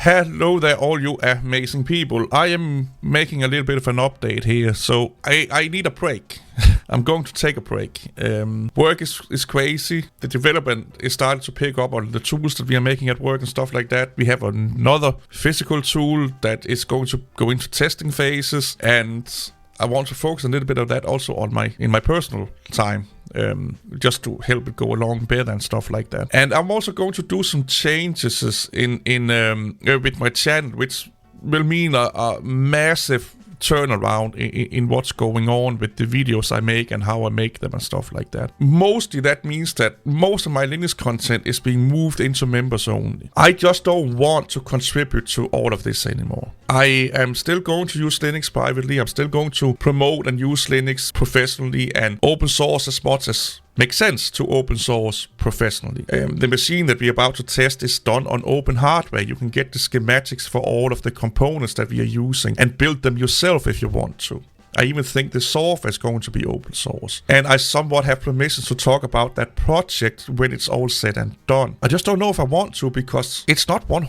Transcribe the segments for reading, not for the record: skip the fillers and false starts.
Hello there, all you amazing people. I am making a little bit of an update here, so I need a break. I'm going to take a break. Work is crazy. The development is starting to pick up on the tools that we are making at work and stuff like that. We have another physical tool that is going to go into testing phases, and I want to focus a little bit of that also on in my personal time. Just to help it go along better and stuff like that. And I'm also going to do some changes in with my channel, which will mean a massive turnaround in what's going on with the videos I make and how I make them and stuff like that. Mostly that means that most of my Linux content is being moved into members only. I just don't want to contribute to all of this anymore. I am still going to use Linux privately. I'm still going to promote and use Linux professionally and open source as much as makes sense to open source professionally. The machine that we're about to test is done on open hardware. You can get the schematics for all of the components that we are using and build them yourself if you want to. I even think the software is going to be open source. And I somewhat have permission to talk about that project when it's all said and done. I just don't know if I want to, because it's not 100%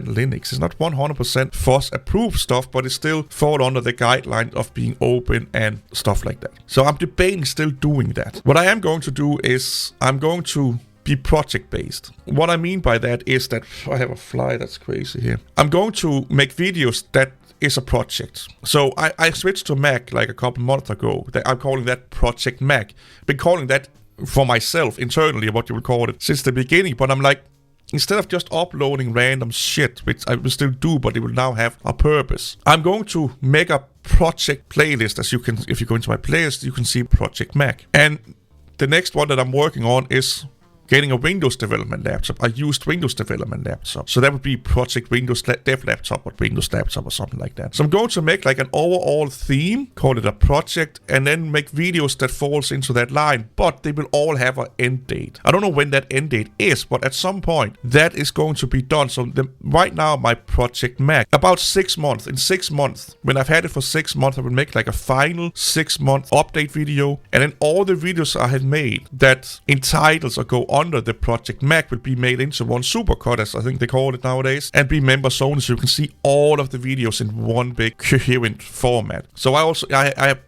Linux. It's not 100% FOSS approved stuff, but it still falls under the guideline of being open and stuff like that. So I'm debating still doing that. What I am going to do is I'm going to be project based. What I mean by that is that I have a fly that's crazy here. I'm going to make videos that is a project. So I switched to Mac like a couple months ago. I'm calling that Project Mac. Been calling that for myself internally, what you would call it, since the beginning. But I'm like, instead of just uploading random shit, which I will still do, but it will now have a purpose, I'm going to make a project playlist. As you can, if you go into my playlist, you can see Project Mac. And the next one that I'm working on is getting a Windows development laptop. I used Windows development laptop. So that would be Project Windows Dev Laptop or Windows Laptop or something like that. So I'm going to make like an overall theme, call it a project, and then make videos that falls into that line, but they will all have an end date. I don't know when that end date is, but at some point that is going to be done. So right now my Project Mac, about 6 months. In 6 months, when I've had it for 6 months, I will make like a final 6-month update video, and then all the videos I have made that in titles or go under the Project Mac will be made into one supercut, as I think they call it nowadays, and be members only, so you can see all of the videos in one big coherent format. So I have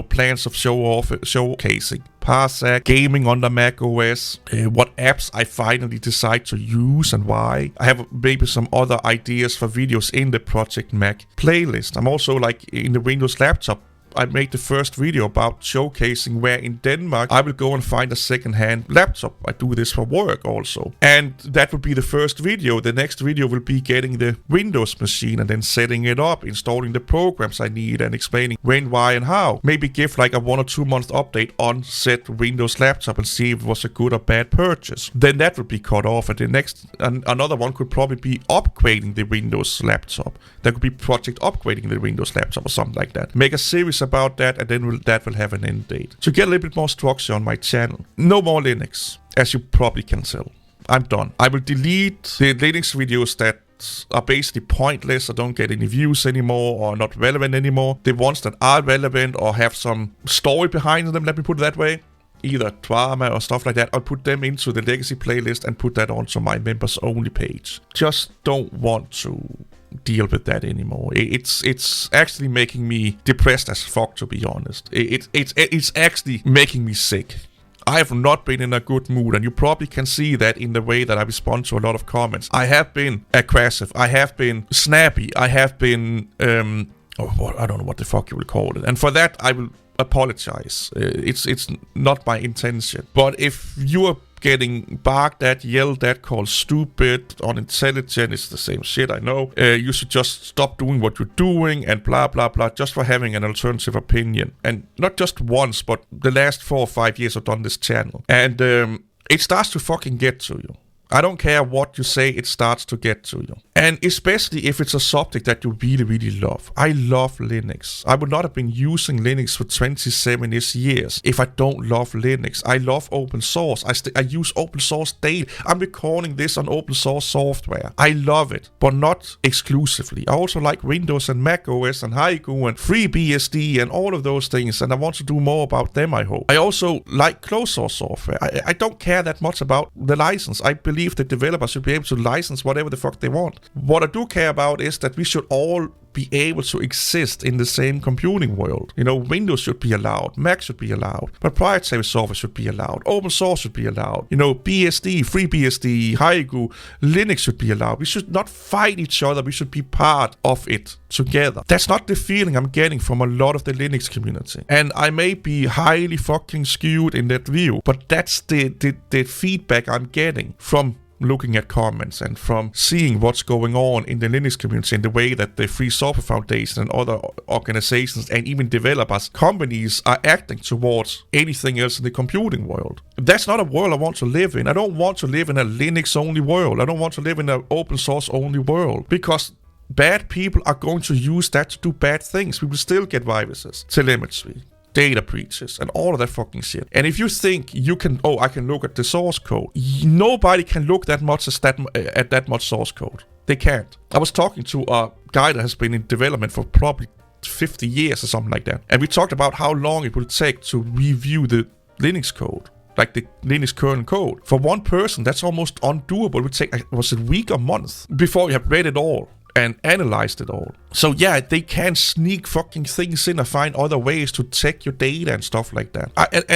plans of showcasing Parsec, gaming under Mac OS, what apps I finally decide to use and why. I have maybe some other ideas for videos in the Project Mac playlist. I'm also like in the Windows laptop. I made the first video about showcasing where in Denmark I will go and find a second-hand laptop. I do this for work also. And that will be the first video. The next video will be getting the Windows machine and then setting it up, installing the programs I need and explaining when, why, and how. Maybe give like a 1 or 2 month update on said Windows laptop and see if it was a good or bad purchase. Then that will be cut off, and the next, another one could probably be upgrading the Windows laptop. That could be project upgrading the Windows laptop or something like that. Make a series about that, and then that will have an end date. To get a little bit more structure on my channel. No more Linux, as you probably can tell. I'm done. I will delete the Linux videos that are basically pointless or don't get any views anymore or not relevant anymore. The ones that are relevant or have some story behind them, let me put it that way, either drama or stuff like that, I'll put them into the legacy playlist and put that onto my members only page. Just don't want to deal with that anymore. It's actually making me depressed as fuck, to be honest. It's actually making me sick. I have not been in a good mood, and you probably can see that in the way that I respond to a lot of comments. I have been aggressive. I have been snappy. I have been I don't know what the fuck you will call it. And for that I will apologize. It's not my intention. But if you are getting barked at, yelled at, called stupid, unintelligent, it's the same shit, I know. You should just stop doing what you're doing and blah blah blah, just for having an alternative opinion. And not just once, but the last 4 or 5 years I've done this channel. And it starts to fucking get to you. I don't care what you say, it starts to get to you. And especially if it's a subject that you really, really love. I love Linux. I would not have been using Linux for 27-ish years if I don't love Linux. I love open source. I use open source daily. I'm recording this on open source software. I love it, but not exclusively. I also like Windows and Mac OS and Haiku and FreeBSD and all of those things, and I want to do more about them, I hope. I also like closed source software. I don't care that much about the license. I believe believe that developers should be able to license whatever the fuck they want. What I do care about is that we should all be able to exist in the same computing world. Windows should be allowed, Mac should be allowed, proprietary software should be allowed, open source should be allowed, BSD, FreeBSD, Haiku, Linux should be allowed. We should not fight each other, we should be part of it together. That's not the feeling I'm getting from a lot of the Linux community. And I may be highly fucking skewed in that view, but that's the feedback I'm getting from looking at comments and from seeing what's going on in the Linux community, in the way that the Free Software Foundation and other organizations and even developers, companies are acting towards anything else in the computing world. That's not a world I want to live in. I don't want to live in a Linux-only world. I don't want to live in an open source-only world, because bad people are going to use that to do bad things. We will still get viruses, telemetry, data breaches, and all of that fucking shit. And if you think you can, I can look at the source code, nobody can look at that much source code. They can't. I was talking to a guy that has been in development for probably 50 years or something like that, and we talked about how long it will take to review the Linux code, like the Linux kernel code. For one person, that's almost undoable. It would take, was it a week or month before you have read it all and analyzed it all. So yeah, they can sneak fucking things in or find other ways to check your data and stuff like that.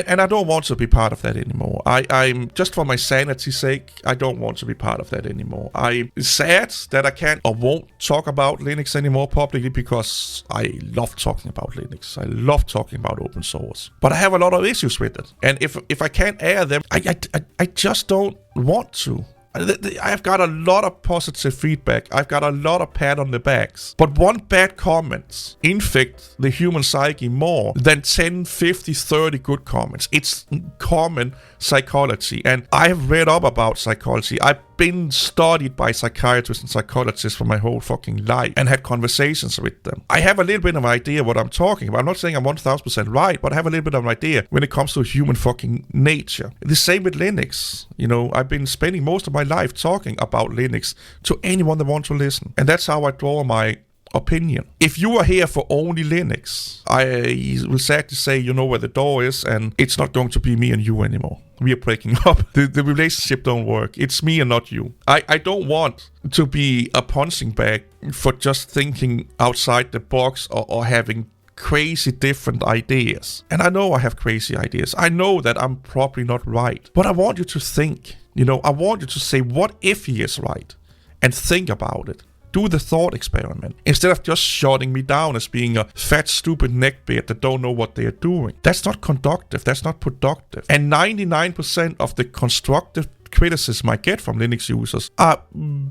And I don't want to be part of that anymore. I'm just, for my sanity's sake, I don't want to be part of that anymore. I'm sad that I can't or won't talk about Linux anymore publicly, because I love talking about Linux. I love talking about open source. But I have a lot of issues with it. And if I can't air them, I just don't want to. I've got a lot of positive feedback. I've got a lot of pat on the backs. But one bad comment infects the human psyche more than 10, 50, 30 good comments. It's common psychology. And I have read up about psychology. I've been studied by psychiatrists and psychologists for my whole fucking life and had conversations with them. I have a little bit of an idea what I'm talking about. I'm not saying I'm 1000% right, but I have a little bit of an idea when it comes to human fucking nature. The same with Linux. I've been spending most of my life talking about Linux to anyone that wants to listen. And that's how I draw my opinion. If you are here for only Linux, I will sadly say you know where the door is, and it's not going to be me and you anymore. We are breaking up. The relationship don't work. It's me and not you. I don't want to be a punching bag for just thinking outside the box or having crazy different ideas. And I know I have crazy ideas. I know that I'm probably not right. But I want you to think. I want you to say, what if he is right? And think about it. Do the thought experiment, instead of just shutting me down as being a fat, stupid neckbeard that don't know what they are doing. That's not conductive. That's not productive. And 99% of the constructive criticism I get from Linux users are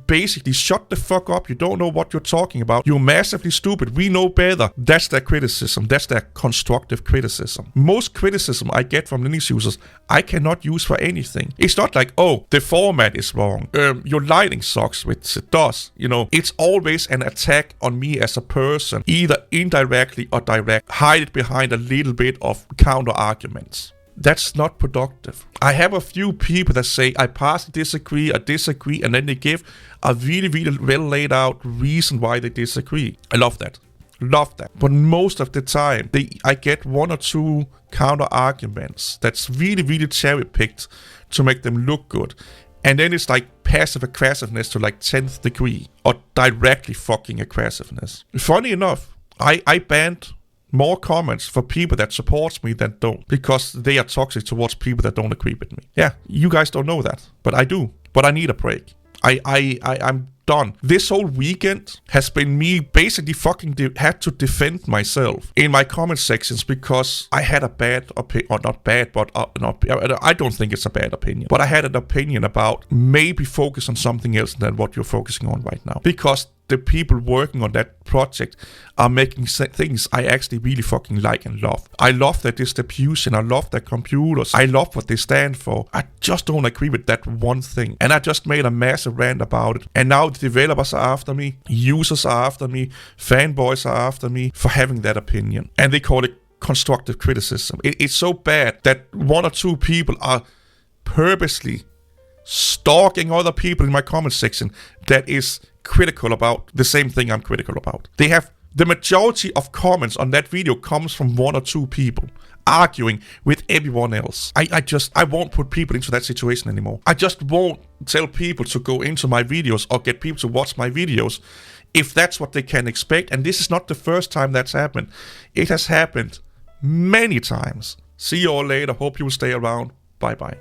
basically, shut the fuck up, you don't know what you're talking about, you're massively stupid, we know better. That's their criticism. That's their constructive criticism. Most criticism I get from Linux users I cannot use for anything. It's not like, the format is wrong, your lighting sucks, which it does. It's always an attack on me as a person, either indirectly or direct. Hide it behind a little bit of counter arguments. That's not productive. I have a few people that say, I partially disagree, and then they give a really, really well laid out reason why they disagree. I love that. But most of the time, I get one or two counter arguments that's really, really cherry picked to make them look good. And then it's like passive aggressiveness to like 10th degree, or directly fucking aggressiveness. Funny enough, I banned more comments for people that supports me than don't, because they are toxic towards people that don't agree with me. Yeah, you guys don't know that, but I do. But I need a break. I'm done. This whole weekend has been me basically had to defend myself in my comment sections, because I had a bad opinion, or not bad, but I don't think it's a bad opinion, but I had an opinion about maybe focus on something else than what you're focusing on right now, because the people working on that project are making things I actually really fucking like and love. I love their distribution. I love their computers. I love what they stand for. I just don't agree with that one thing. And I just made a massive rant about it. And now the developers are after me. Users are after me. Fanboys are after me for having that opinion. And they call it constructive criticism. It's so bad that one or two people are purposely stalking other people in my comment section that is critical about the same thing I'm critical about. They have The majority of comments on that video comes from 1 or 2 people arguing with everyone else. I won't put people into that situation anymore. I just won't tell people to go into my videos or get people to watch my videos if that's what they can expect. And this is not the first time that's happened. It has happened many times. See you all later. Hope you will stay around. Bye bye.